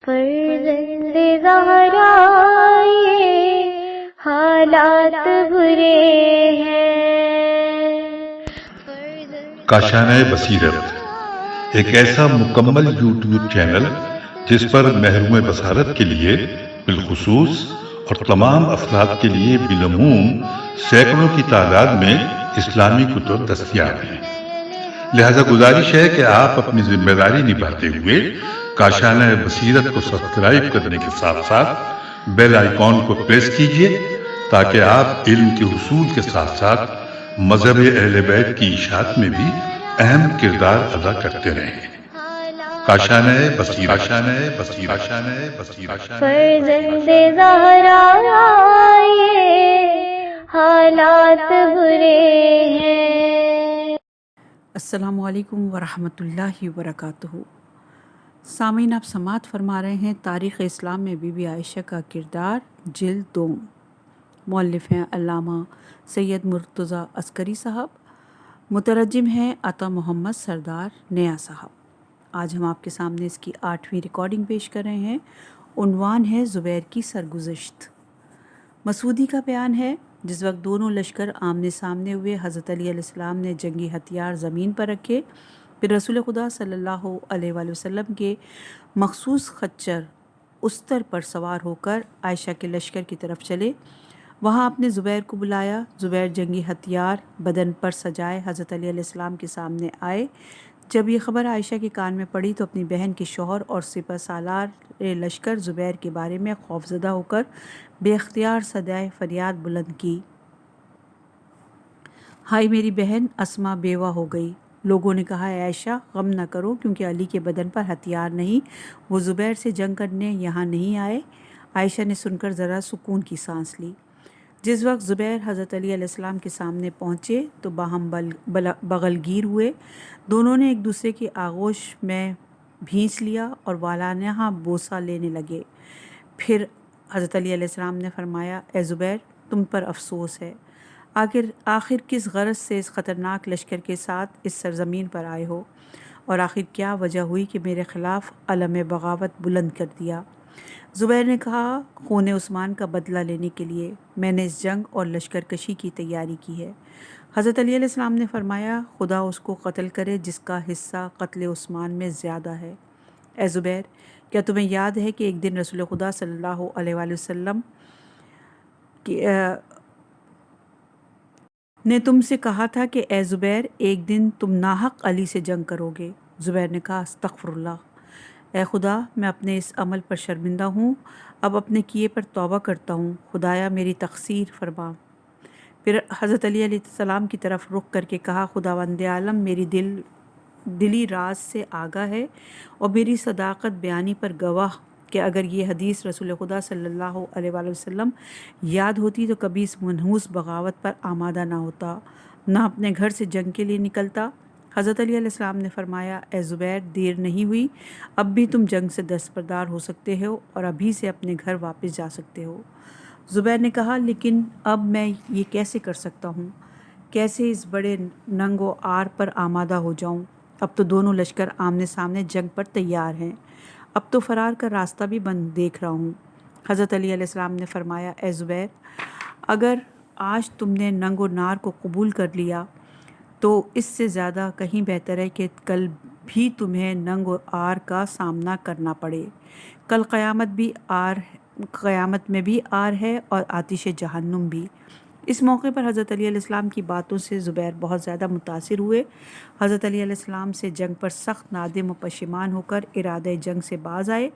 فرزند زہرا یہ حالات برے ہیں۔ کاشانۂ بصیرت ایک ایسا مکمل یوٹیوب چینل جس پر محروم بصارت کے لیے بالخصوص اور تمام افراد کے لیے بالعموم سینکڑوں کی تعداد میں اسلامی کتب دستیاب ہیں۔ لہذا گزارش ہے کہ آپ اپنی ذمہ داری نبھاتے ہوئے کاشانۂ بصیرت کو سبسکرائب کرنے کے ساتھ ساتھ بیل آئیکن کو پریس کیجیے تاکہ آپ علم کے حصول کے ساتھ ساتھ مذہب اہل بیت کی اشاعت میں بھی اہم کردار ادا کرتے رہیں۔ کاشانۂ بصیرت، کاشانۂ بصیرت، کاشانۂ بصیرت۔ فرزند زہرا یہ حالات برے ہیں۔ السلام علیکم ورحمۃ اللہ وبرکاتہ۔ سامعین، آپ سماعت فرما رہے ہیں تاریخ اسلام میں بی بی عائشہ کا کردار جلد 2۔ مؤلف ہیں علامہ سید مرتضیٰ عسکری صاحب، مترجم ہیں عطا محمد سردار نیا صاحب۔ آج ہم آپ کے سامنے اس کی 8ویں ریکارڈنگ پیش کر رہے ہیں۔ عنوان ہے زبیر کی سرگزشت۔ مسعودی کا بیان ہے، جس وقت دونوں لشکر آمنے سامنے ہوئے، حضرت علی علیہ السلام نے جنگی ہتھیار زمین پر رکھے، پھر رسول خدا صلی اللہ علیہ وآلہ وسلم کے مخصوص خچر استر پر سوار ہو کر عائشہ کے لشکر کی طرف چلے۔ وہاں آپ نے زبیر کو بلایا۔ زبیر جنگی ہتھیار بدن پر سجائے حضرت علی علیہ السلام کے سامنے آئے۔ جب یہ خبر عائشہ کے کان میں پڑی تو اپنی بہن کے شوہر اور سپہ سالار لشکر زبیر کے بارے میں خوفزدہ ہو کر بے اختیار صدائے فریاد بلند کی، ہائے میری بہن اسما بیوہ ہو گئی۔ لوگوں نے کہا، اے عائشہ غم نہ کرو، کیونکہ علی کے بدن پر ہتھیار نہیں، وہ زبیر سے جنگ کرنے یہاں نہیں آئے۔ عائشہ نے سن کر ذرا سکون کی سانس لی۔ جس وقت زبیر حضرت علی علیہ السلام کے سامنے پہنچے تو باہم بغل گیر ہوئے۔ دونوں نے ایک دوسرے کی آغوش میں بھینس لیا اور والانہ بوسہ لینے لگے۔ پھر حضرت علی علیہ السلام نے فرمایا، اے زبیر، تم پر افسوس ہے، آخر کس غرض سے اس خطرناک لشکر کے ساتھ اس سرزمین پر آئے ہو، اور آخر کیا وجہ ہوئی کہ میرے خلاف علم بغاوت بلند کر دیا؟ زبیر نے کہا، خون عثمان کا بدلہ لینے کے لیے میں نے اس جنگ اور لشکر کشی کی تیاری کی ہے۔ حضرت علی علیہ السلام نے فرمایا، خدا اس کو قتل کرے جس کا حصہ قتل عثمان میں زیادہ ہے۔ اے زبیر، کیا تمہیں یاد ہے کہ ایک دن رسول خدا صلی اللہ علیہ وآلہ وسلم نے تم سے کہا تھا کہ اے زبیر، ایک دن تم ناحق علی سے جنگ کرو گے؟ زبیر نے کہا، استغفر اللہ، اے خدا، میں اپنے اس عمل پر شرمندہ ہوں، اب اپنے کیے پر توبہ کرتا ہوں، خدایا میری تقصیر فرما۔ پھر حضرت علی علیہ السلام کی طرف رخ کر کے کہا، خداوند عالم میری دلی راز سے آگاہ ہے اور میری صداقت بیانی پر گواہ کہ اگر یہ حدیث رسول خدا صلی اللہ علیہ وآلہ وسلم یاد ہوتی تو کبھی اس منحوس بغاوت پر آمادہ نہ ہوتا، نہ اپنے گھر سے جنگ کے لیے نکلتا۔ حضرت علی علیہ السلام نے فرمایا، اے زبیر، دیر نہیں ہوئی، اب بھی تم جنگ سے دستبردار ہو سکتے ہو اور ابھی سے اپنے گھر واپس جا سکتے ہو۔ زبیر نے کہا، لیکن اب میں یہ کیسے کر سکتا ہوں؟ کیسے اس بڑے ننگ و عار پر آمادہ ہو جاؤں؟ اب تو دونوں لشکر آمنے سامنے جنگ پر تیار ہیں، اب تو فرار کا راستہ بھی بند دیکھ رہا ہوں۔ حضرت علی علیہ السلام نے فرمایا، اے زبیر، اگر آج تم نے ننگ و نار کو قبول کر لیا تو اس سے زیادہ کہیں بہتر ہے کہ کل بھی تمہیں ننگ و عار کا سامنا کرنا پڑے۔ کل قیامت میں بھی عار ہے اور آتش جہنم بھی۔ اس موقع پر حضرت علی علیہ السلام کی باتوں سے زبیر بہت زیادہ متاثر ہوئے۔ حضرت علی علیہ السلام سے جنگ پر سخت نادم و پشیمان ہو کر ارادہ جنگ سے باز آئے۔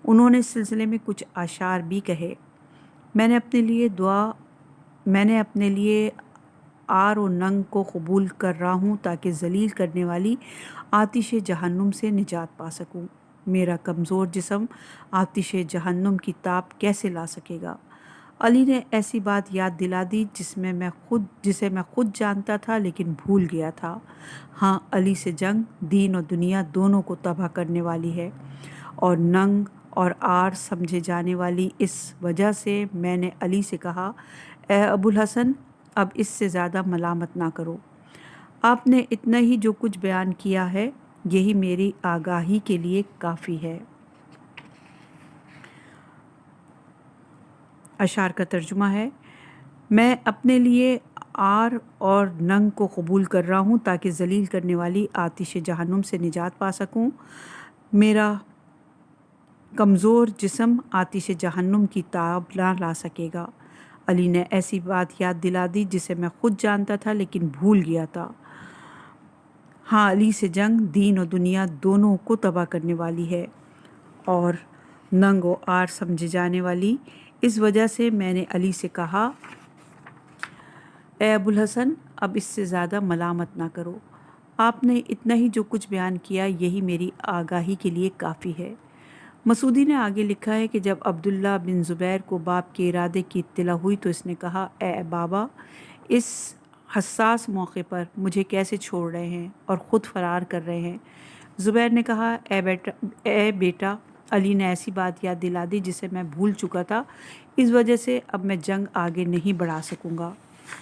انہوں نے اس سلسلے میں کچھ اشعار بھی کہے، میں نے اپنے لیے عار و ننگ کو قبول کر رہا ہوں تاکہ ذلیل کرنے والی آتش جہنم سے نجات پا سکوں۔ میرا کمزور جسم آتش جہنم کی تاپ کیسے لا سکے گا؟ علی نے ایسی بات یاد دلا دی جسے میں خود جانتا تھا لیکن بھول گیا تھا۔ ہاں، علی سے جنگ دین اور دنیا دونوں کو تباہ کرنے والی ہے، اور ننگ اور عار سمجھے جانے والی اس وجہ سے میں نے علی سے کہا، اے ابو الحسن، اب اس سے زیادہ ملامت نہ کرو۔ آپ نے اتنا ہی جو کچھ بیان کیا ہے، یہی میری آگاہی کے لیے کافی ہے۔ اشعار کا ترجمہ ہے: میں اپنے لیے عار اور ننگ کو قبول کر رہا ہوں تاکہ ذلیل کرنے والی آتش جہنم سے نجات پا سکوں۔ میرا کمزور جسم آتش جہنم کی تاب نہ لا سکے گا۔ علی نے ایسی بات یاد دلا دی جسے میں خود جانتا تھا لیکن بھول گیا تھا۔ ہاں، علی سے جنگ دین و دنیا دونوں کو تباہ کرنے والی ہے اور ننگ و عار سمجھے جانے والی۔ اس وجہ سے میں نے علی سے کہا: اے ابوالحسن، اب اس سے زیادہ ملامت نہ کرو۔ آپ نے اتنا ہی جو کچھ بیان کیا یہی میری آگاہی کے لیے کافی ہے۔ مسعودی نے آگے لکھا ہے کہ جب عبداللہ بن زبیر کو باپ کے ارادے کی اطلاع ہوئی تو اس نے کہا: اے بابا، اس حساس موقع پر مجھے کیسے چھوڑ رہے ہیں اور خود فرار کر رہے ہیں؟ زبیر نے کہا: اے بیٹا، علی نے ایسی بات یاد دلا دی جسے میں بھول چکا تھا، اس وجہ سے اب میں جنگ آگے نہیں بڑھا سکوں گا۔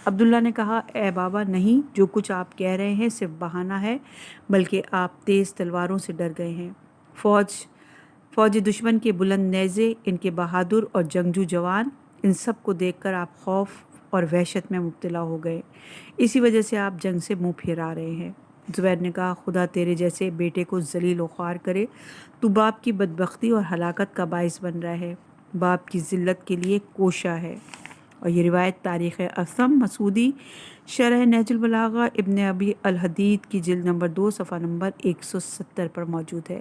عبداللہ نے کہا: اے بابا نہیں، جو کچھ آپ کہہ رہے ہیں صرف بہانہ ہے، بلکہ آپ تیز تلواروں سے ڈر گئے ہیں۔ فوج دشمن کے بلند نیزے، ان کے بہادر اور جنگجو جوان، ان سب کو دیکھ کر آپ خوف اور وحشت میں مبتلا ہو گئے، اسی وجہ سے آپ جنگ سے منہ پھیرا رہے ہیں۔ زبیر نے کہا: خدا تیرے جیسے بیٹے کو ذلیل و خوار کرے، تو باپ کی بدبختی اور ہلاکت کا باعث بن رہا ہے، باپ کی ذلت کے لیے کوشاں ہے۔ اور یہ روایت تاریخ اعظم مسعودی شرح نہج البلاغہ ابن ابی الحدید کی جلد نمبر 2 صفحہ نمبر 170 پر موجود ہے۔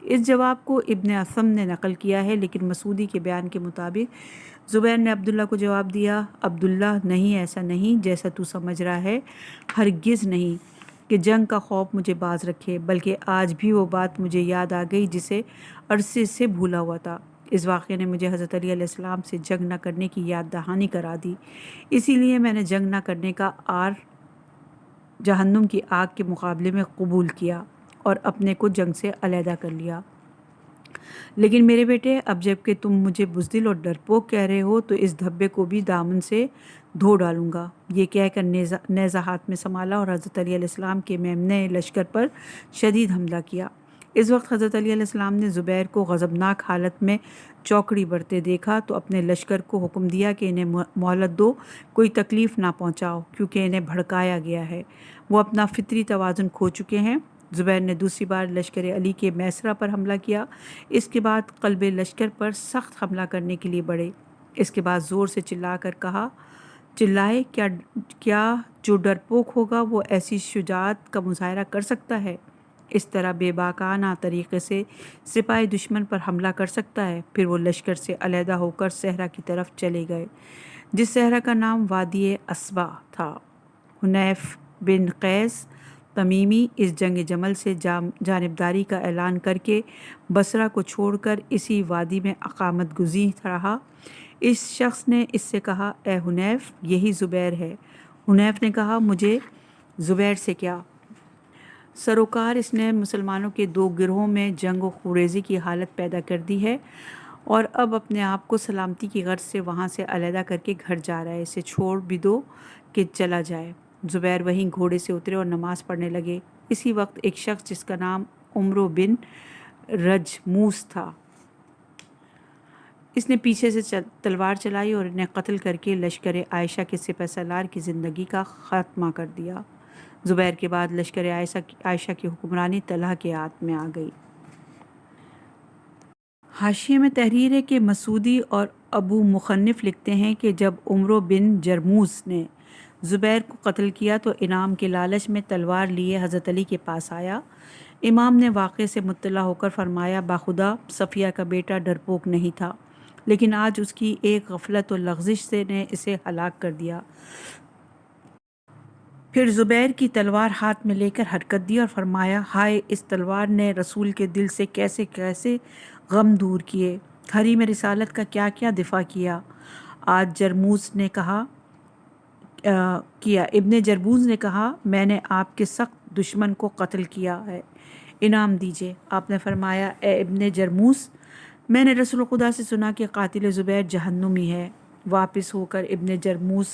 اس جواب کو ابن اعظم نے نقل کیا ہے، لیکن مسعودی کے بیان کے مطابق زبیر نے عبداللہ کو جواب دیا: عبداللہ نہیں، ایسا نہیں جیسا تو سمجھ رہا ہے، ہرگز نہیں کہ جنگ کا خوف مجھے باز رکھے، بلکہ آج بھی وہ بات مجھے یاد آ گئی جسے عرصے سے بھولا ہوا تھا۔ اس واقعے نے مجھے حضرت علی علیہ السلام سے جنگ نہ کرنے کی یاد دہانی کرا دی، اسی لیے میں نے جنگ نہ کرنے کا عار جہنم کی آگ کے مقابلے میں قبول کیا اور اپنے کو جنگ سے علیحدہ کر لیا۔ لیکن میرے بیٹے، اب جب کہ تم مجھے بزدل اور ڈرپوک کہہ رہے ہو تو اس دھبے کو بھی دامن سے دھو ڈالوں گا۔ یہ کہہ کر نیزہ ہاتھ میں سنبھالا اور حضرت علی علیہ السلام کے میمنے لشکر پر شدید حملہ کیا۔ اس وقت حضرت علی علیہ السلام نے زبیر کو غضبناک حالت میں چوکڑی برتے دیکھا تو اپنے لشکر کو حکم دیا کہ انہیں مہلت دو، کوئی تکلیف نہ پہنچاؤ، کیونکہ انہیں بھڑکایا گیا ہے، وہ اپنا فطری توازن کھو چکے ہیں۔ زبیر نے دوسری بار لشکر علی کے میسرہ پر حملہ کیا۔ اس کے بعد قلب لشکر پر سخت حملہ کرنے کے لیے بڑھے۔ اس کے بعد زور سے چلائے: کیا جو ڈرپوک ہوگا وہ ایسی شجاعت کا مظاہرہ کر سکتا ہے؟ اس طرح بے باکانہ طریقے سے سپاہی دشمن پر حملہ کر سکتا ہے؟ پھر وہ لشکر سے علیحدہ ہو کر صحرا کی طرف چلے گئے، جس صحرا کا نام وادی اسبا تھا۔ حنیف بن قیس تمیمی اس جنگ جمل سے جانبداری کا اعلان کر کے بصرہ کو چھوڑ کر اسی وادی میں اقامت گزین رہا۔ اس شخص نے اس سے کہا: اے حنیف، یہی زبیر ہے۔ حنیف نے کہا: مجھے زبیر سے کیا؟ سروکار، اس نے مسلمانوں کے دو گروہوں میں جنگ و خوریزی کی حالت پیدا کر دی ہے اور اب اپنے آپ کو سلامتی کی غرض سے وہاں سے علیحدہ کر کے گھر جا رہا ہے، اسے چھوڑ بھی دو کہ چلا جائے۔ زبیر وہیں گھوڑے سے اترے اور نماز پڑھنے لگے۔ اسی وقت ایک شخص جس کا نام عمرو بن رجموس تھا، اس نے پیچھے سے تلوار چلائی اور انہیں قتل کر کے لشکر عائشہ کے سپہ سالار کی زندگی کا خاتمہ کر دیا۔ زبیر کے بعد لشکر عائشہ کی حکمرانی طلحہ کے ہاتھ میں آ گئی۔ حاشیے میں تحریر ہے کہ مسعودی اور ابو مخنف لکھتے ہیں کہ جب عمرو بن جرموز نے زبیر کو قتل کیا تو انعام کے لالچ میں تلوار لیے حضرت علی کے پاس آیا۔ امام نے واقعے سے مطلع ہو کر فرمایا: باخدا صفیہ کا بیٹا ڈرپوک نہیں تھا، لیکن آج اس کی ایک غفلت و لغزش سے نے اسے ہلاک کر دیا۔ پھر زبیر کی تلوار ہاتھ میں لے کر حرکت دی اور فرمایا: ہائے، اس تلوار نے رسول کے دل سے کیسے کیسے غم دور کیے، حریم رسالت کا کیا کیا دفاع کیا۔ ابن جرموز نے کہا: میں نے آپ کے سخت دشمن کو قتل کیا ہے، انعام دیجیے۔ آپ نے فرمایا: اے ابن جرموز، میں نے رسول خدا سے سنا کہ قاتل زبیر جہنمی ہے۔ واپس ہو کر ابن جرموز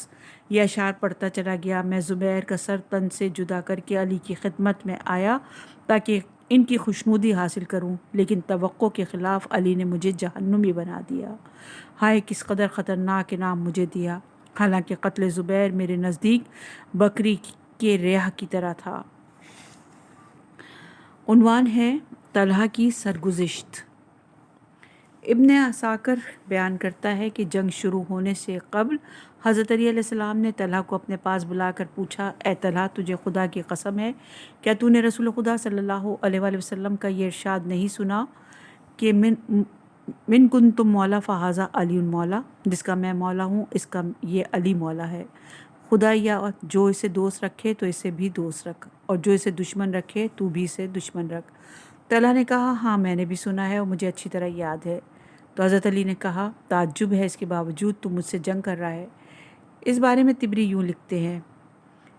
یہ اشعار پڑھتا چلا گیا: میں زبیر کا سر تن سے جدا کر کے علی کی خدمت میں آیا تاکہ ان کی خوشنودی حاصل کروں، لیکن توقع کے خلاف علی نے مجھے جہنمی بنا دیا۔ ہائے کس قدر خطرناک انعام مجھے دیا، حالانکہ قتل زبیر میرے نزدیک بکری کے ریح کی طرح تھا۔ عنوان ہے طلحہ کی سرگزشت۔ ابن عساکر بیان کرتا ہے کہ جنگ شروع ہونے سے قبل حضرت علی علیہ السلام نے طلحہ کو اپنے پاس بلا کر پوچھا، اے طلحہ، تجھے خدا کی قسم ہے، کیا تو نے رسول خدا صلی اللہ علیہ وآلہ وسلم کا یہ ارشاد نہیں سنا کہ من کنتم مولا فہذا علی مولا، جس کا میں مولا ہوں اس کا یہ علی مولا ہے۔ خدا یا جو اسے دوست رکھے تو اسے بھی دوست رکھ، اور جو اسے دشمن رکھے تو بھی اسے دشمن رکھ۔ طلحہ نے کہا، ہاں میں نے بھی سنا ہے اور مجھے اچھی طرح یاد ہے۔ تو حضرت علی نے کہا، تعجب ہے، اس کے باوجود تو مجھ سے جنگ کر رہا ہے۔ اس بارے میں طبری یوں لکھتے ہیں،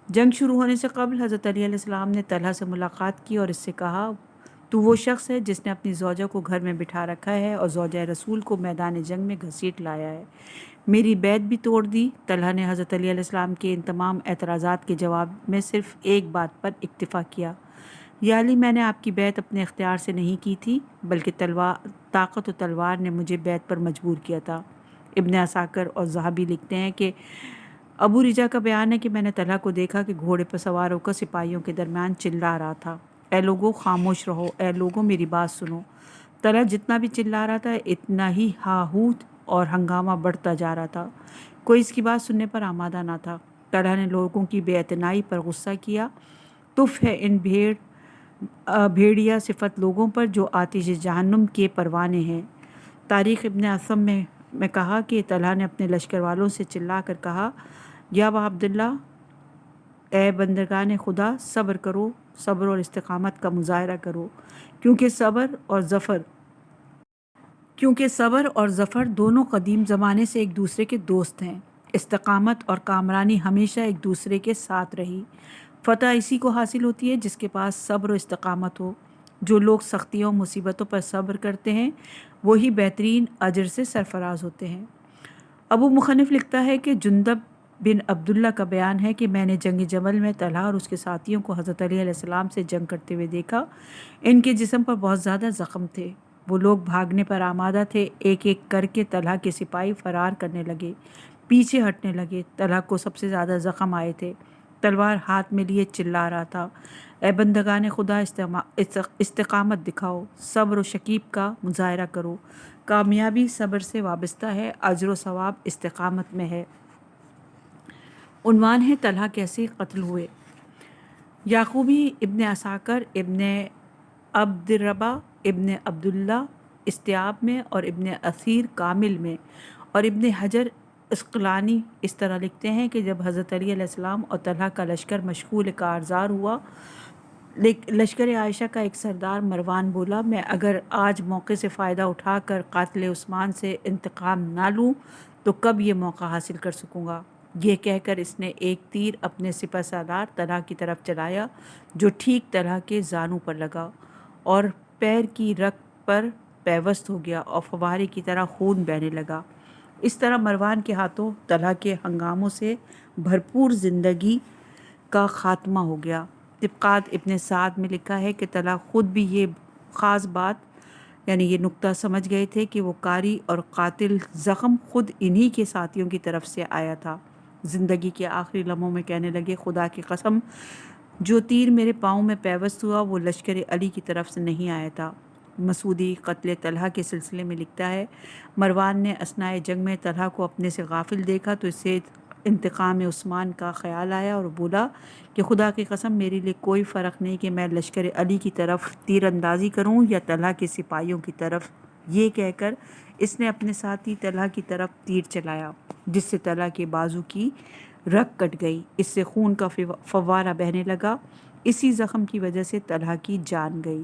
جنگ شروع ہونے سے قبل حضرت علی علیہ السلام نے طلحہ سے ملاقات کی اور اس سے کہا، تو وہ شخص ہے جس نے اپنی زوجہ کو گھر میں بٹھا رکھا ہے اور زوجہ رسول کو میدان جنگ میں گھسیٹ لایا ہے، میری بیعت بھی توڑ دی۔ طلحہ نے حضرت علی علیہ السلام کے ان تمام اعتراضات کے جواب میں صرف ایک بات پر اکتفا کیا، یا علی، میں نے آپ کی بیعت اپنے اختیار سے نہیں کی تھی، بلکہ طاقت و تلوار نے مجھے بیعت پر مجبور کیا تھا۔ ابن عساکر اور ذہبی لکھتے ہیں کہ ابو رجا کا بیان ہے کہ میں نے طلحہ کو دیکھا کہ گھوڑے پر سوار ہو کر سپاہیوں کے درمیان چلا رہا تھا، اے لوگوں خاموش رہو، اے لوگوں میری بات سنو۔ طلحہ جتنا بھی چلا رہا تھا اتنا ہی ہاہوت اور ہنگامہ بڑھتا جا رہا تھا، کوئی اس کی بات سننے پر آمادہ نہ تھا۔ طلحہ نے لوگوں کی بے اعتنائی پر غصہ کیا، تف ہے ان بھیڑیا صفت لوگوں پر جو آتش جہنم کے پروانے ہیں۔ تاریخ ابن عاصم میں کہا کہ طلحہ نے اپنے لشکر والوں سے چلا کر کہا، یا ابا عبداللہ، اے بندگان خدا، صبر کرو، صبر اور استقامت کا مظاہرہ کرو، کیونکہ صبر اور ظفر دونوں قدیم زمانے سے ایک دوسرے کے دوست ہیں۔ استقامت اور کامرانی ہمیشہ ایک دوسرے کے ساتھ رہی۔ فتح اسی کو حاصل ہوتی ہے جس کے پاس صبر و استقامت ہو۔ جو لوگ سختیوں و مصیبتوں پر صبر کرتے ہیں وہی بہترین اجر سے سرفراز ہوتے ہیں۔ ابو مخنف لکھتا ہے کہ جندب بن عبداللہ کا بیان ہے کہ میں نے جنگ جمل میں طلحہ اور اس کے ساتھیوں کو حضرت علی علیہ السلام سے جنگ کرتے ہوئے دیکھا۔ ان کے جسم پر بہت زیادہ زخم تھے، وہ لوگ بھاگنے پر آمادہ تھے۔ ایک ایک کر کے طلحہ کے سپاہی فرار کرنے لگے، پیچھے ہٹنے لگے۔ طلحہ کو سب سے زیادہ زخم آئے تھے، تلوار ہاتھ میں لیے چلا رہا تھا، اے بندگان خدا، استقامت دکھاؤ، صبر و شکیب کا مظاہرہ کرو، کامیابی صبر سے وابستہ ہے، اجر و ثواب استقامت میں ہے۔ عنوان ہے طلحہ کیسے قتل ہوئے۔ یعقوبی، ابن عساکر، ابن عبدالربا، ابن عبداللہ استیاب میں اور ابن اثیر کامل میں اور ابن حجر اسقلانی اس طرح لکھتے ہیں کہ جب حضرت علی علیہ السلام اور طلحہ کا لشکر مشغول کارزار ہوا، لشکر عائشہ کا ایک سردار مروان بولا، میں اگر آج موقع سے فائدہ اٹھا کر قاتل عثمان سے انتقام نہ لوں تو کب یہ موقع حاصل کر سکوں گا۔ یہ کہہ کر اس نے ایک تیر اپنے سپہ سالار طلحہ کی طرف چلایا جو ٹھیک طلحہ کے زانو پر لگا اور پیر کی رگ پر پیوست ہو گیا اور فوارے کی طرح خون بہنے لگا۔ اس طرح مروان کے ہاتھوں طلحہ کے ہنگاموں سے بھرپور زندگی کا خاتمہ ہو گیا۔ طبقات ابن سعد میں لکھا ہے کہ طلحہ خود بھی یہ خاص بات یعنی یہ نکتہ سمجھ گئے تھے کہ وہ کاری اور قاتل زخم خود انہی کے ساتھیوں کی طرف سے آیا تھا۔ زندگی کے آخری لمحوں میں کہنے لگے، خدا کی قسم، جو تیر میرے پاؤں میں پیوست ہوا وہ لشکر علی کی طرف سے نہیں آیا تھا۔ مسعودی قتل طلحہ کے سلسلے میں لکھتا ہے، مروان نے اثناء جنگ میں طلحہ کو اپنے سے غافل دیکھا تو اسے انتقام عثمان کا خیال آیا اور بولا کہ خدا کی قسم، میرے لیے کوئی فرق نہیں کہ میں لشکر علی کی طرف تیر اندازی کروں یا طلحہ کے سپاہیوں کی طرف۔ یہ کہہ کر اس نے اپنے ساتھی طلحہ کی طرف تیر چلایا جس سے طلحہ کے بازو کی رگ کٹ گئی، اس سے خون کا فوارہ بہنے لگا، اسی زخم کی وجہ سے طلحہ کی جان گئی۔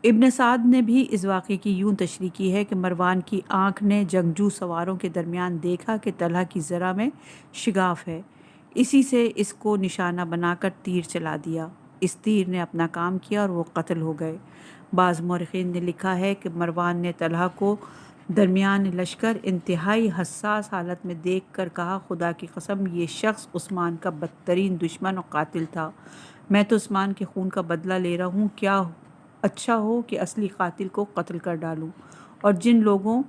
ابن سعد نے بھی اس واقعے کی یوں تشریح کی ہے کہ مروان کی آنکھ نے جنگجو سواروں کے درمیان دیکھا کہ طلحہ کی ذرہ میں شگاف ہے، اسی سے اس کو نشانہ بنا کر تیر چلا دیا۔ اس تیر نے اپنا کام کیا اور وہ قتل ہو گئے۔ بعض مورخین نے لکھا ہے کہ مروان نے طلحہ کو درمیان لشکر انتہائی حساس حالت میں دیکھ کر کہا، خدا کی قسم، یہ شخص عثمان کا بدترین دشمن اور قاتل تھا۔ میں تو عثمان کے خون کا بدلہ لے رہا ہوں، کیا اچھا ہو کہ اصلی قاتل کو قتل کر ڈالوں اور جن لوگوں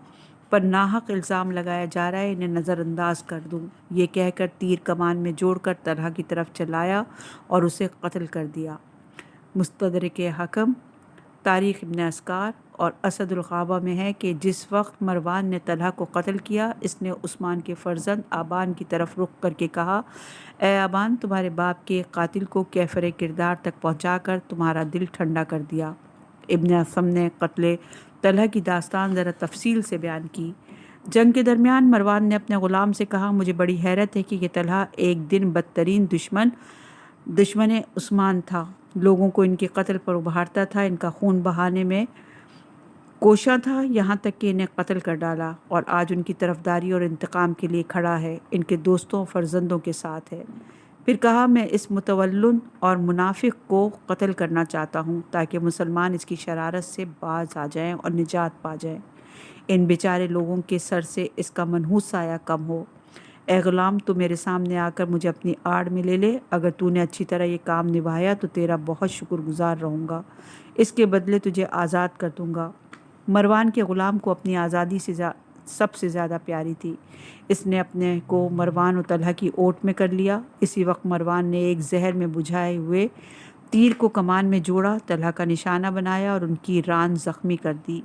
پر ناحق الزام لگایا جا رہا ہے انہیں نظر انداز کر دوں۔ یہ کہہ کر تیر کمان میں جوڑ کر طلحہ کی طرف چلایا اور اسے قتل کر دیا۔ مستدرک حکم تاریخ ابن اسکار اور اسد الغابہ میں ہے کہ جس وقت مروان نے طلحہ کو قتل کیا، اس نے عثمان کے فرزند آبان کی طرف رخ کر کے کہا، اے آبان، تمہارے باپ کے قاتل کو کیفر کردار تک پہنچا کر تمہارا دل ٹھنڈا کر دیا۔ ابن اسم نے قتل طلحہ کی داستان ذرا تفصیل سے بیان کی۔ جنگ کے درمیان مروان نے اپنے غلام سے کہا، مجھے بڑی حیرت ہے کہ یہ طلحہ ایک دن بدترین دشمن عثمان تھا، لوگوں کو ان کے قتل پر ابھارتا تھا، ان کا خون بہانے میں کوشاں تھا، یہاں تک کہ انہیں قتل کر ڈالا، اور آج ان کی طرفداری اور انتقام کے لیے کھڑا ہے، ان کے دوستوں اور فرزندوں کے ساتھ ہے۔ پھر کہا، میں اس متولن اور منافق کو قتل کرنا چاہتا ہوں تاکہ مسلمان اس کی شرارت سے باز آ جائیں اور نجات پا جائیں، ان بیچارے لوگوں کے سر سے اس کا منحوس سایہ کم ہو۔ اے غلام، تو میرے سامنے آ کر مجھے اپنی آڑ میں لے لے، اگر تو نے اچھی طرح یہ کام نبھایا تو تیرا بہت شکر گزار رہوں گا، اس کے بدلے تجھے آزاد کر دوں گا۔ مروان کے غلام کو اپنی آزادی سے سب سے زیادہ پیاری تھی، اس نے اپنے کو مروان و طلحہ کی اوٹ میں کر لیا۔ اسی وقت مروان نے ایک زہر میں بجھائے ہوئے تیر کو کمان میں جوڑا، طلحہ کا نشانہ بنایا اور ان کی ران زخمی کر دی۔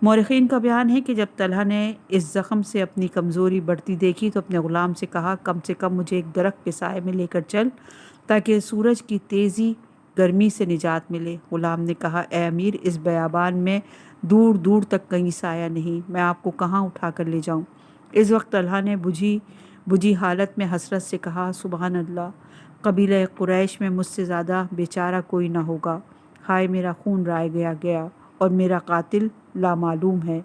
مورخین کا بیان ہے کہ جب طلحہ نے اس زخم سے اپنی کمزوری بڑھتی دیکھی تو اپنے غلام سے کہا، کم سے کم مجھے ایک درخت کے سائے میں لے کر چل تاکہ سورج کی تیزی گرمی سے نجات ملے۔ غلام نے کہا، اے امیر، اس بیابان میں دور دور تک کہیں سایہ نہیں، میں آپ کو کہاں اٹھا کر لے جاؤں؟ اس وقت طلحہ نے بجھی حالت میں حسرت سے کہا، سبحان اللہ، قبیلہ قریش میں مجھ سے زیادہ بیچارہ کوئی نہ ہوگا، ہائے میرا خون رائے گیا اور میرا قاتل لامعلوم ہے۔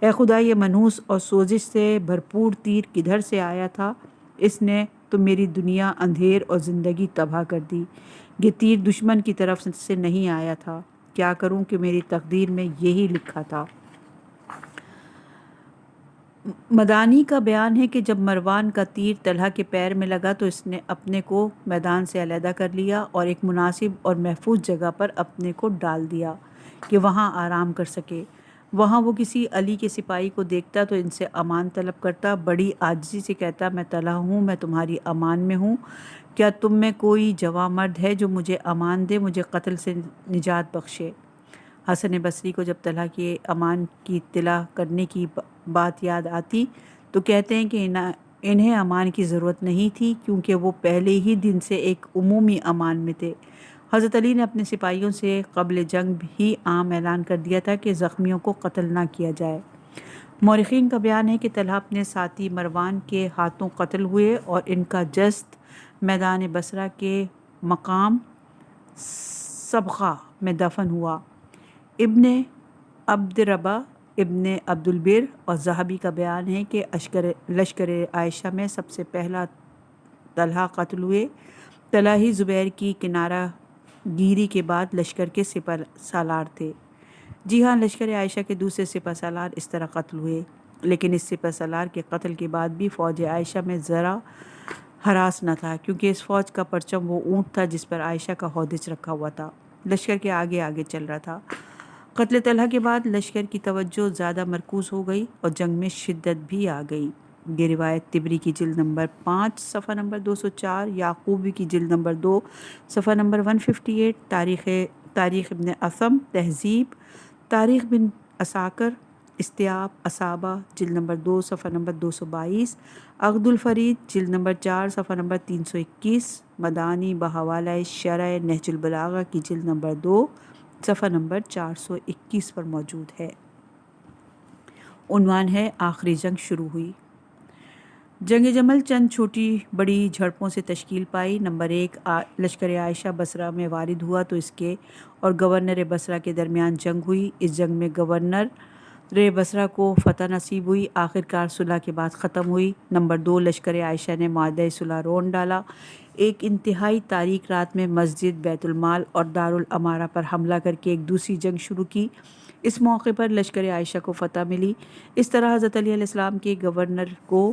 اے خدا، یہ منحوس اور سوزش سے بھرپور تیر کدھر سے آیا تھا؟ اس نے تو میری دنیا اندھیر اور زندگی تباہ کر دی۔ یہ تیر دشمن کی طرف سے نہیں آیا تھا، کیا کروں کہ میری تقدیر میں یہی لکھا تھا۔ مدانی کا بیان ہے کہ جب مروان کا تیر طلحہ کے پیر میں لگا تو اس نے اپنے کو میدان سے علیحدہ کر لیا اور ایک مناسب اور محفوظ جگہ پر اپنے کو ڈال دیا کہ وہاں آرام کر سکے۔ وہاں وہ کسی علی کے سپاہی کو دیکھتا تو ان سے امان طلب کرتا، بڑی عاجزی سے کہتا، میں طلحہ ہوں، میں تمہاری امان میں ہوں، کیا تم میں کوئی جواں مرد ہے جو مجھے امان دے، مجھے قتل سے نجات بخشے؟ حسن بصری کو جب طلحہ کے امان کی اطلاع کرنے کی بات یاد آتی تو کہتے ہیں کہ انہیں امان کی ضرورت نہیں تھی کیونکہ وہ پہلے ہی دن سے ایک عمومی امان میں تھے۔ حضرت علی نے اپنے سپاہیوں سے قبل جنگ ہی عام اعلان کر دیا تھا کہ زخمیوں کو قتل نہ کیا جائے۔ مورخین کا بیان ہے کہ طلحہ اپنے ساتھی مروان کے ہاتھوں قتل ہوئے اور ان کا جسد میدان بصرہ کے مقام صبغہ میں دفن ہوا۔ ابن عبد ربہ، ابن عبد البر اور ذہبی کا بیان ہے کہ لشکر عائشہ میں سب سے پہلا طلحہ قتل ہوئے۔ طلحہ ہی زبیر کی کنارہ گیری کے بعد لشکر کے سپہ سالار تھے۔ جی ہاں، لشکر عائشہ کے دوسرے سپہ سالار اس طرح قتل ہوئے، لیکن اس سپہ سالار کے قتل کے بعد بھی فوج عائشہ میں ذرا ہراس نہ تھا کیونکہ اس فوج کا پرچم وہ اونٹ تھا جس پر عائشہ کا ہودج رکھا ہوا تھا، لشکر کے آگے آگے چل رہا تھا۔ قتل طلحہ کے بعد لشکر کی توجہ زیادہ مرکوز ہو گئی اور جنگ میں شدت بھی آ گئی۔ یہ روایت طبری کی جلد نمبر 5 صفحہ نمبر 204، یعقوبی کی جلد نمبر 2 صفحہ نمبر 158، تاریخ ابن اسم تہذیب، تاریخ بن عساکر استیاب اصابہ جلد نمبر 2 صفحہ نمبر 222، عقد الفرید جلد نمبر 4 صفحہ نمبر 321، مدانی بحوالہ شرح نہج البلاغہ کی جلد نمبر 2 صفحہ نمبر 421 پر موجود ہے۔ عنوان ہے، آخری جنگ شروع ہوئی۔ جنگ جمل چند چھوٹی بڑی جھڑپوں سے تشکیل پائی۔ نمبر 1، لشکر عائشہ بصرہ میں وارد ہوا تو اس کے اور گورنر بصرہ کے درمیان جنگ ہوئی۔ اس جنگ میں گورنر بصرہ کو فتح نصیب ہوئی، آخرکار صلح کے بعد ختم ہوئی۔ نمبر 2، لشکر عائشہ نے معاہدہ صلح رون ڈالا۔ ایک انتہائی تاریک رات میں مسجد، بیت المال اور دارالامارہ پر حملہ کر کے ایک دوسری جنگ شروع کی۔ اس موقع پر لشکر عائشہ کو فتح ملی۔ اس طرح حضرت علی علیہ السلام کے گورنر کو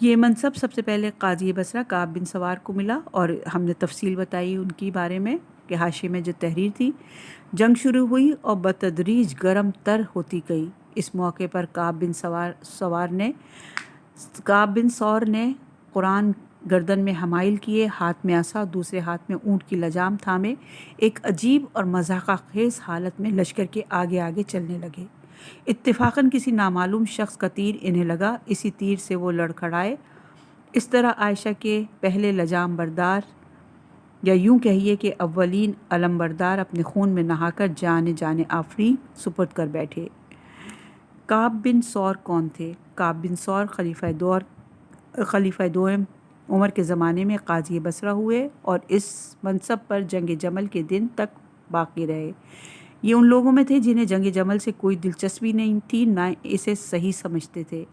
یہ منصب سب سے پہلے قاضی بصرہ کعب بن سوار کو ملا، اور ہم نے تفصیل بتائی ان کی بارے میں کہ حاشیے میں جو تحریر تھی۔ جنگ شروع ہوئی اور بتدریج گرم تر ہوتی گئی۔ اس موقع پر کعب بن سور نے قرآن گردن میں حمائل کیے، ہاتھ میں عصا، دوسرے ہاتھ میں اونٹ کی لجام تھامے ایک عجیب اور مضحکہ خیز حالت میں لشکر کے آگے آگے چلنے لگے۔ اتفاقاً کسی نامعلوم شخص کا تیر انہیں لگا، اسی تیر سے وہ لڑکھڑائے۔ اس طرح عائشہ کے پہلے لجام بردار، یا یوں کہیے کہ اولین علم بردار، اپنے خون میں نہا کر جان آفرین سپرد کر بیٹھے۔ کعب بن سور کون تھے؟ کعب بن سور خلیفہ دوم عمر کے زمانے میں قاضی بصرہ ہوئے اور اس منصب پر جنگ جمل کے دن تک باقی رہے۔ یہ ان لوگوں میں تھے جنہیں جنگ جمل سے کوئی دلچسپی نہیں تھی، نہ اسے صحیح سمجھتے تھے۔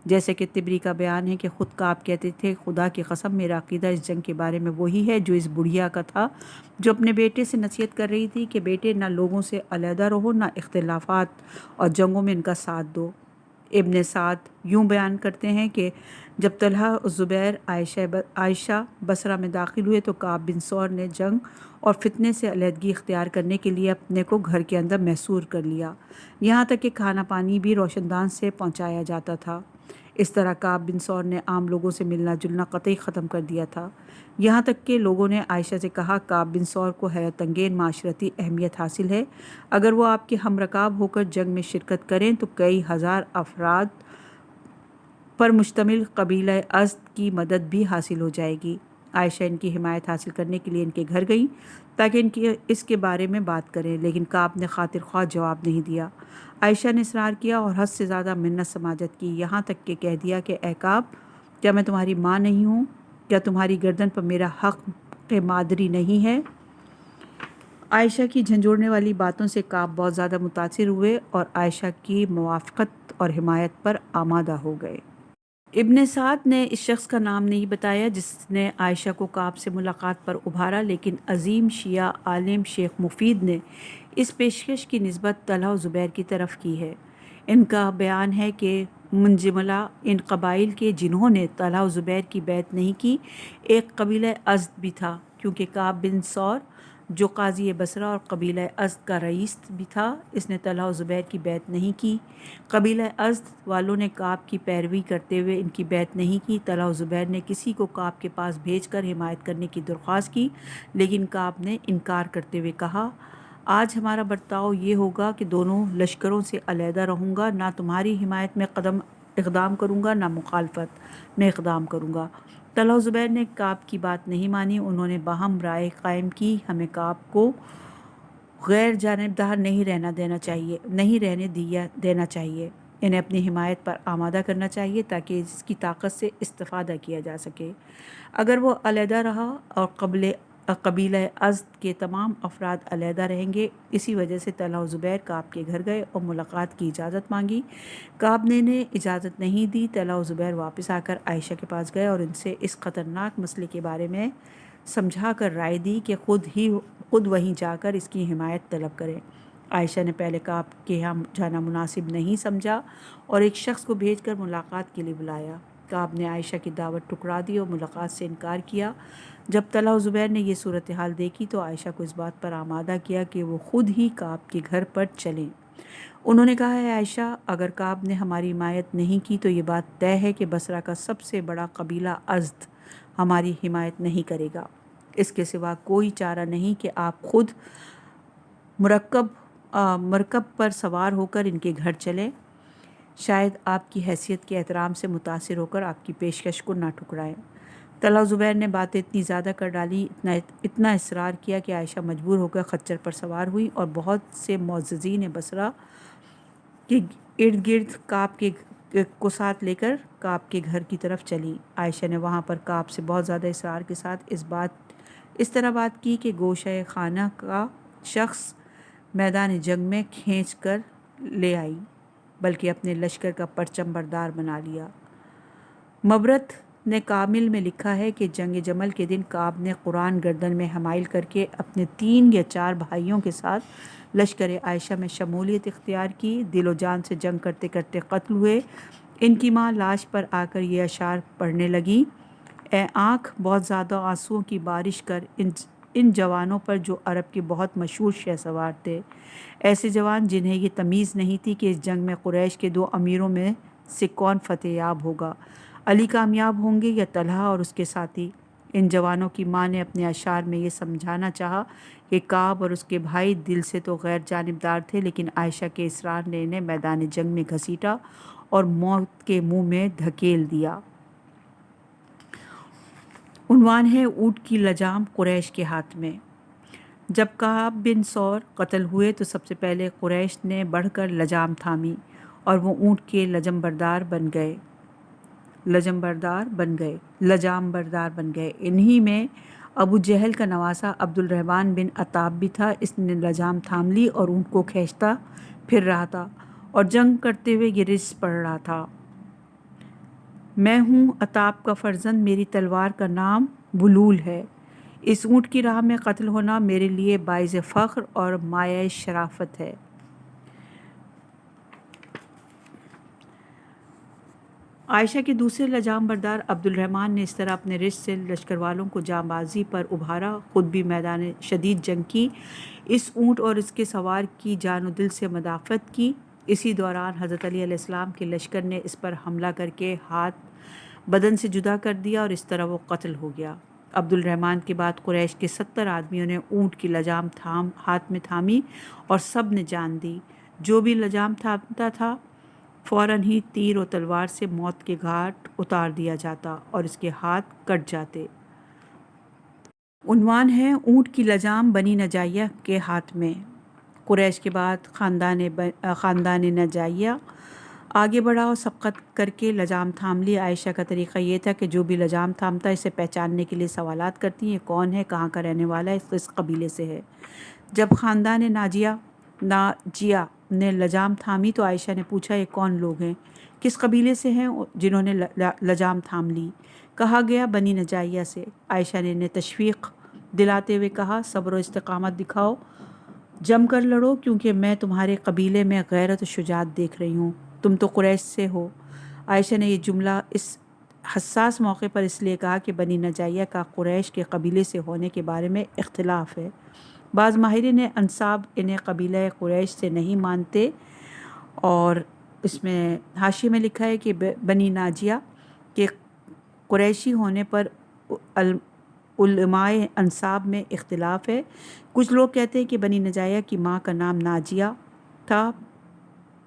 جیسے کہ طبری کا بیان ہے کہ خود کعب کہتے تھے، خدا کی قسم میرا عقیدہ اس جنگ کے بارے میں وہی ہے جو اس بڑھیا کا تھا جو اپنے بیٹے سے نصیحت کر رہی تھی کہ بیٹے نہ لوگوں سے علیحدہ رہو، نہ اختلافات اور جنگوں میں ان کا ساتھ دو۔ ابن سعد یوں بیان کرتے ہیں کہ جب طلحہ اور زبیر عائشہ بصرہ میں داخل ہوئے تو کعب بن سور نے جنگ اور فتنے سے علیحدگی اختیار کرنے کے لیے اپنے کو گھر کے اندر محصور کر لیا، یہاں تک کہ کھانا پانی بھی روشن دان سے پہنچایا جاتا تھا۔ اس طرح کعب بن سور نے عام لوگوں سے ملنا جلنا قطعی ختم کر دیا تھا، یہاں تک کہ لوگوں نے عائشہ سے کہا کعب بن سور کو حیرت انگیز معاشرتی اہمیت حاصل ہے، اگر وہ آپ کے ہم رکاب ہو کر جنگ میں شرکت کریں تو کئی ہزار افراد پر مشتمل قبیلہ ازد کی مدد بھی حاصل ہو جائے گی۔ عائشہ ان کی حمایت حاصل کرنے کے لیے ان کے گھر گئیں تاکہ اس کے بارے میں بات کریں، لیکن کعب نے خاطر خواہ جواب نہیں دیا۔ عائشہ نے اصرار کیا اور حد سے زیادہ منت سماجت کی، یہاں تک کہ کہہ دیا کہ اے کعب، کیا میں تمہاری ماں نہیں ہوں؟ کیا تمہاری گردن پر میرا حق مادری نہیں ہے؟ عائشہ کی جھنجھوڑنے والی باتوں سے کعب بہت زیادہ متاثر ہوئے اور عائشہ کی موافقت اور حمایت پر آمادہ ہو گئے۔ ابن سعد نے اس شخص کا نام نہیں بتایا جس نے عائشہ کو کعب سے ملاقات پر ابھارا، لیکن عظیم شیعہ عالم شیخ مفید نے اس پیشکش کی نسبت طلحہ و زبیر کی طرف کی ہے۔ ان کا بیان ہے کہ منجملہ ان قبائل کے جنہوں نے طلحہ و زبیر کی بیعت نہیں کی ایک قبیلہ ازد بھی تھا، کیونکہ کعب بن سور جو قاضی بصرہ اور قبیلہ ازد کا رئیس بھی تھا، اس نے طلحہ و زبیر کی بیعت نہیں کی۔ قبیلہ ازد والوں نے کعب کی پیروی کرتے ہوئے ان کی بیعت نہیں کی۔ طلحہ و زبیر نے کسی کو کعب کے پاس بھیج کر حمایت کرنے کی درخواست کی، لیکن کعب نے انکار کرتے ہوئے کہا، آج ہمارا برتاؤ یہ ہوگا کہ دونوں لشکروں سے علیحدہ رہوں گا، نہ تمہاری حمایت میں اقدام کروں گا، نہ مخالفت میں اقدام کروں گا۔ طلحہ و زبیر نے کعب کی بات نہیں مانی، انہوں نے باہم رائے قائم کی، ہمیں کعب کو غیر جانبدار نہیں رہنے دینا چاہیے، انہیں اپنی حمایت پر آمادہ کرنا چاہیے تاکہ اس کی طاقت سے استفادہ کیا جا سکے۔ اگر وہ علیحدہ رہا اور قبیلہ ازد کے تمام افراد علیحدہ رہیں گے، اسی وجہ سے طلحہ و زبیر کعب کے گھر گئے اور ملاقات کی اجازت مانگی۔ کعب نے انہیں اجازت نہیں دی۔ طلحہ و زبیر واپس آ کر عائشہ کے پاس گئے اور ان سے اس خطرناک مسئلے کے بارے میں سمجھا کر رائے دی کہ خود وہیں جا کر اس کی حمایت طلب کریں۔ عائشہ نے پہلے کعب کے یہاں جانا مناسب نہیں سمجھا اور ایک شخص کو بھیج کر ملاقات کے لیے بلایا۔ کعب نے عائشہ کی دعوت ٹھکرا دی اور ملاقات سے انکار کیا۔ جب طلحہ و زبیر نے یہ صورتحال دیکھی تو عائشہ کو اس بات پر آمادہ کیا کہ وہ خود ہی کعب کے گھر پر چلیں۔ انہوں نے کہا، ہے عائشہ، اگر کعب نے ہماری حمایت نہیں کی تو یہ بات طے ہے کہ بصرہ کا سب سے بڑا قبیلہ ازد ہماری حمایت نہیں کرے گا۔ اس کے سوا کوئی چارہ نہیں کہ آپ خود مرکب پر سوار ہو کر ان کے گھر چلیں، شاید آپ کی حیثیت کے احترام سے متاثر ہو کر آپ کی پیشکش کو نہ ٹھکرائیں۔ طلحہ و زبیر نے باتیں اتنی زیادہ کر ڈالی، اتنا اصرار کیا کہ عائشہ مجبور ہو کر خچر پر سوار ہوئی اور بہت سے معززین بصرہ کے ارد گرد کعب کو ساتھ لے کر کعب کے گھر کی طرف چلی۔ عائشہ نے وہاں پر کعب سے بہت زیادہ اصرار کے ساتھ اس طرح بات کی کہ گوشہ خانہ کا شخص میدان جنگ میں کھینچ کر لے آئی، بلکہ اپنے لشکر کا پرچم بردار بنا لیا۔ مبرد نے کامل میں لکھا ہے کہ جنگ جمل کے دن کعب نے قرآن گردن میں حمائل کر کے اپنے 3 یا 4 بھائیوں کے ساتھ لشکر عائشہ میں شمولیت اختیار کی، دل و جان سے جنگ کرتے کرتے قتل ہوئے ان کی ماں لاش پر آ کر یہ اشعار پڑھنے لگی: اے آنکھ، بہت زیادہ آنسوؤں کی بارش کر ان جوانوں پر جو عرب کے بہت مشہور شہ سوار تھے، ایسے جوان جنہیں یہ تمیز نہیں تھی کہ اس جنگ میں قریش کے 2 امیروں میں سے کون فتح یاب ہوگا، علی کامیاب ہوں گے یا طلحہ اور اس کے ساتھی۔ ان جوانوں کی ماں نے اپنے اشعار میں یہ سمجھانا چاہا کہ کعب اور اس کے بھائی دل سے تو غیر جانبدار تھے، لیکن عائشہ کے اصرار نے انہیں میدان جنگ میں گھسیٹا اور موت کے منہ میں دھکیل دیا۔ عنوان ہے: اونٹ کی لجام قریش کے ہاتھ میں۔ جب کعب بن سور قتل ہوئے تو سب سے پہلے قریش نے بڑھ کر لجام تھامی اور وہ اونٹ کے لجام بردار بن گئے۔ انہی میں ابو جہل کا نواسا عبد الرحمن بن عتاب بھی تھا۔ اس نے لجام تھام لی اور اونٹ کو کھینچتا پھر رہا تھا اور جنگ کرتے ہوئے یہ رجز پڑھ رہا تھا: میں ہوں عتاب کا فرزند، میری تلوار کا نام بلول ہے، اس اونٹ کی راہ میں قتل ہونا میرے لیے باعث فخر اور مایہ شرافت ہے۔ عائشہ کے دوسرے لجام بردار عبد الرحمن نے اس طرح اپنے رشت سے لشکر والوں کو جاں بازی پر ابھارا، خود بھی میدان شدید جنگ کی، اس اونٹ اور اس کے سوار کی جان و دل سے مدافعت کی۔ اسی دوران حضرت علی علیہ السلام کے لشکر نے اس پر حملہ کر کے ہاتھ بدن سے جدا کر دیا اور اس طرح وہ قتل ہو گیا۔ عبد الرحمن کے بعد قریش کے 70 آدمیوں نے اونٹ کی لجام ہاتھ میں تھامی اور سب نے جان دی۔ جو بھی لجام تھامتا تھا فوراً ہی تیر و تلوار سے موت کے گھاٹ اتار دیا جاتا اور اس کے ہاتھ کٹ جاتے۔ عنوان ہے: اونٹ کی لجام بنی نجاریہ کے ہاتھ میں۔ قریش کے بعد خاندان نجاریہ آگے بڑھا اور سبقت کر کے لجام تھام لی۔ عائشہ کا طریقہ یہ تھا کہ جو بھی لجام تھامتا اسے پہچاننے کے لیے سوالات کرتی: یہ کون ہے، کہاں کا رہنے والا ہے، اس قبیلے سے ہے۔ جب خاندان ناجیہ نے لجام تھامی تو عائشہ نے پوچھا: یہ کون لوگ ہیں، کس قبیلے سے ہیں جنہوں نے لجام تھام لی؟ کہا گیا: بنی نجاریہ سے۔ عائشہ نے انہیں تشویق دلاتے ہوئے کہا: صبر و استقامت دکھاؤ، جم کر لڑو، کیونکہ میں تمہارے قبیلے میں غیرت و شجاعت دیکھ رہی ہوں، تم تو قریش سے ہو۔ عائشہ نے یہ جملہ اس حساس موقع پر اس لیے کہا کہ بنی نجاریہ کا قریش کے قبیلے سے ہونے کے بارے میں اختلاف ہے۔ بعض ماہرین انساب انہیں قبیلہ قریش سے نہیں مانتے، اور اس میں حاشیے میں لکھا ہے کہ بنی ناجیہ کے قریشی ہونے پر علماء انساب میں اختلاف ہے۔ کچھ لوگ کہتے ہیں کہ بنی نجاریہ کی ماں کا نام ناجیہ تھا،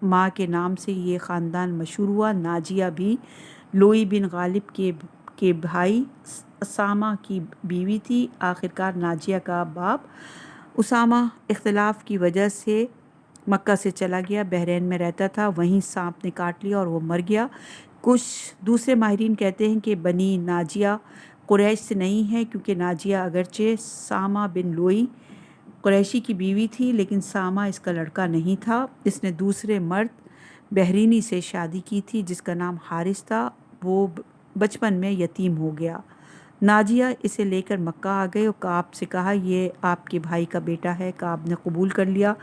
ماں کے نام سے یہ خاندان مشہور ہوا۔ ناجیہ بھی لوئی بن غالب کے بھائی اسامہ کی بیوی تھی۔ آخرکار ناجیہ کا باپ اسامہ اختلاف کی وجہ سے مکہ سے چلا گیا، بحرین میں رہتا تھا، وہیں سانپ نے کاٹ لیا اور وہ مر گیا۔ کچھ دوسرے ماہرین کہتے ہیں کہ بنی ناجیہ قریش سے نہیں ہے، کیونکہ ناجیہ اگرچہ سامہ بن لوئی قریشی کی بیوی تھی، لیکن سامہ اس کا لڑکا نہیں تھا۔ اس نے دوسرے مرد بحرینی سے شادی کی تھی جس کا نام حارث تھا، وہ بچپن میں یتیم ہو گیا۔ ناجیہ اسے لے کر مکہ آ گئے اور کعب سے کہا: یہ آپ کے بھائی کا بیٹا ہے۔ کعب نے قبول کر لیا۔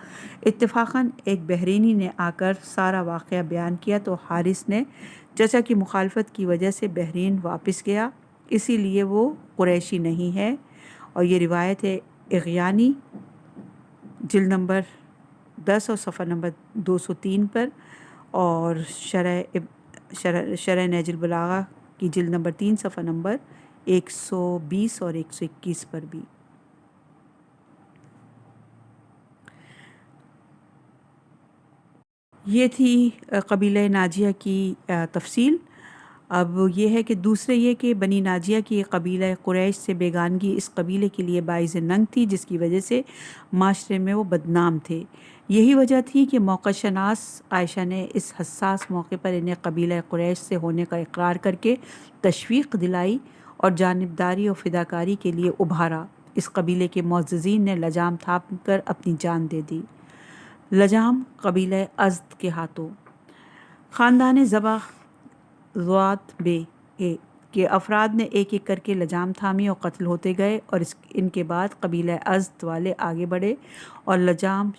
اتفاقاً ایک بحرینی نے آ کر سارا واقعہ بیان کیا تو حارث نے چچا کی مخالفت کی وجہ سے بحرین واپس گیا، اسی لیے وہ قریشی نہیں ہے۔ اور یہ روایت ہے اغیانی جلد نمبر 10 اور صفحہ نمبر 203 پر، اور شرح نہج البلاغہ کی جلد نمبر 3 صفحہ نمبر 120 اور 121 پر بھی۔ یہ تھی قبیلہ ناجیہ کی تفصیل۔ اب یہ ہے کہ دوسرے یہ کہ بنی ناجیہ کی قبیلہ قریش سے بیگانگی اس قبیلے کے لیے باعث ننگ تھی، جس کی وجہ سے معاشرے میں وہ بدنام تھے۔ یہی وجہ تھی کہ موقع شناس عائشہ نے اس حساس موقع پر انہیں قبیلہ قریش سے ہونے کا اقرار کر کے تشویق دلائی اور جانبداری اور فداکاری کے لیے ابھارا۔ اس قبیلے کے معززین نے لجام تھام کر اپنی جان دے دی۔ لجام قبیلہ ازد کے ہاتھوں۔ خاندان ذبح ذوات بے کہ افراد نے ایک ایک کر کے لجام تھامی اور قتل ہوتے گئے، اور ان کے بعد قبیلہ ازد والے آگے بڑھے اور لجام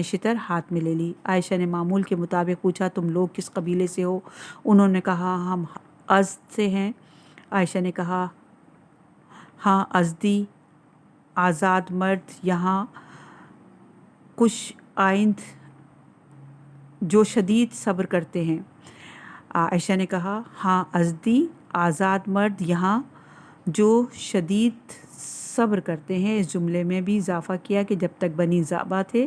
شتر ہاتھ میں لے لی۔ عائشہ نے معمول کے مطابق پوچھا، تم لوگ کس قبیلے سے ہو؟ انہوں نے کہا، ہم ازد سے ہیں۔ عائشہ نے کہا، ہاں ازدی آزاد مرد یہاں کش آئند جو شدید صبر کرتے ہیں۔ عائشہ نے کہا، ہاں ازدی آزاد مرد یہاں جو شدید صبر کرتے ہیں۔ اس جملے میں بھی اضافہ کیا کہ جب تک بنی زعبہ تھے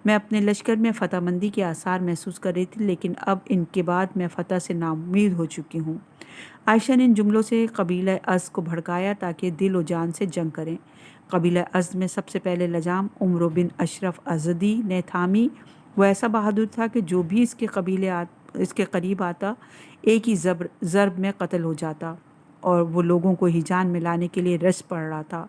میں اپنے لشکر میں فتح مندی کے آثار محسوس کر رہی تھی، لیکن اب ان کے بعد میں فتح سے ناامید ہو چکی ہوں۔ عائشہ نے ان جملوں سے قبیلہ ازد کو بھڑکایا تاکہ دل و جان سے جنگ کریں۔ قبیلہ ازد میں سب سے پہلے لجام عمرو بن اشرف ازدی نے تھامی۔ وہ ایسا بہادر تھا کہ جو بھی اس کے قریب آتا ایک ہی ضرب میں قتل ہو جاتا، اور وہ لوگوں کو ہی جان میں لانے کے لیے رس پڑ رہا تھا۔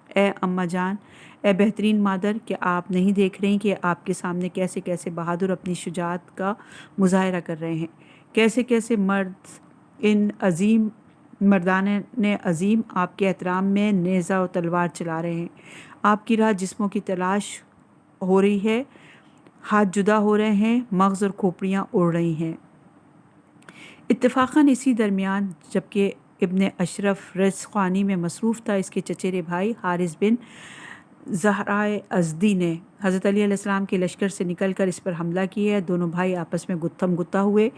اے اماں جان، اے بہترین مادر، کہ آپ نہیں دیکھ رہی کہ آپ کے سامنے کیسے کیسے بہادر اپنی شجاعت کا مظاہرہ کر رہے ہیں، کیسے کیسے ان عظیم مردان عظیم آپ کے احترام میں نیزہ و تلوار چلا رہے ہیں۔ آپ کی راہ جسموں کی تلاش ہو رہی ہے، ہاتھ جدا ہو رہے ہیں، مغز اور کھوپڑیاں اڑ رہی ہیں۔ اتفاقاً اسی درمیان جبکہ ابن اشرف رزق خوانی میں مصروف تھا، اس کے چچیرے بھائی حارث بن زہرائے ازدی نے حضرت علی علیہ السلام کے لشکر سے نکل کر اس پر حملہ کیا۔ دونوں بھائی آپس میں گتھم گتہ ہوئے،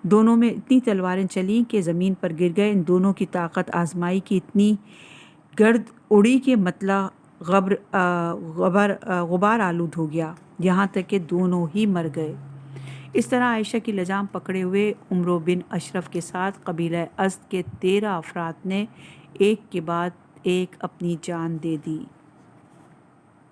دونوں میں اتنی تلواریں چلیں کہ زمین پر گر گئے۔ ان دونوں کی طاقت آزمائی کی، اتنی گرد اڑی کہ مطلع غبار آلود ہو گیا، یہاں تک کہ دونوں ہی مر گئے۔ اس طرح عائشہ کی لجام پکڑے ہوئے عمرو بن اشرف کے ساتھ قبیلہ ازد کے 13 افراد نے ایک کے بعد ایک اپنی جان دے دی۔